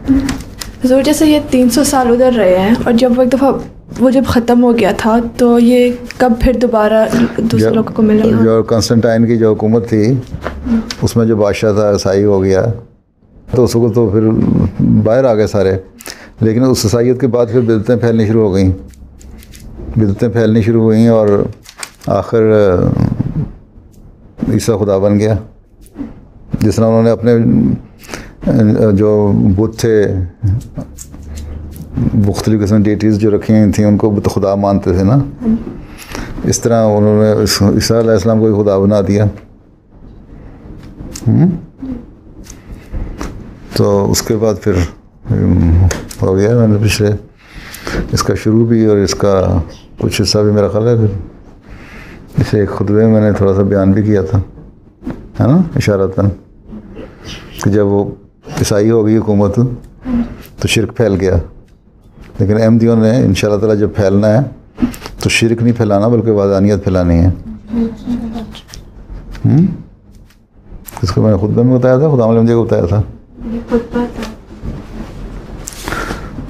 ज़रूर जैसे ये 300 साल उधर रहे हैं और जब एक दफ़ा वो जब ख़त्म हो गया था तो ये कब फिर दोबारा दूसरे लोगों को मिला? जो कंस्टेंटाइन की जो हुकूमत थी उसमें जो बादशाह था ईसाई हो गया तो उसको तो फिर बाहर आ गए सारे, लेकिन उस ईसाइयत के बाद फिर बिदअतें फैलनी शुरू हो गई, बिदअतें फैलनी शुरू हुई और आखिर ईसा खुदा बन गया। जिस तरह उन्होंने अपने जो बुत थे मुख्तलिफ़ किस्म डेटीज़ जो रखी हुई थी उनको तो खुदा मानते थे ना, इस तरह उन्होंने ईसा अलैहिस्सलाम को खुदा बना दिया। तो उसके बाद फिर हो गया। मैंने पिछले इसका शुरू भी और इसका कुछ हिस्सा भी मेरा ख्याल है फिर इसे एक खुतबे में मैंने थोड़ा सा बयान भी किया था, है ना, इशारतन, कि जब वो ईसाई हो गई हुकूमत तो शिरक फैल गया। लेकिन अहमदियों ने इंशाअल्लाह ताला जब फैलना है तो शिरक नहीं फैलाना बल्कि वादानियत फैलानी है। इसको मैंने खुतबे में बताया था, खुदा अहमदी को बताया था।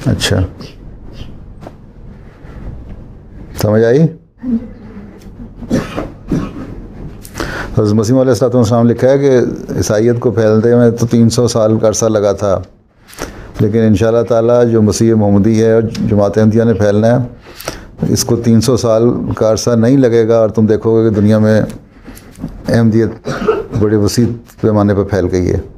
अच्छा, समझ आई? हज़रत मसीह अलैहिस्सलाम लिखा है कि ईसाइयत को फैलते में तो 300 साल का अरसा लगा था, लेकिन इंशाअल्लाह ताला जो मसीह मोहम्मदी है और जमात अहमदिया ने फैलना है इसको 300 साल का अरसा नहीं लगेगा और तुम देखोगे कि दुनिया में अहमदियत बड़े वसी पैमाने पर फैल गई है।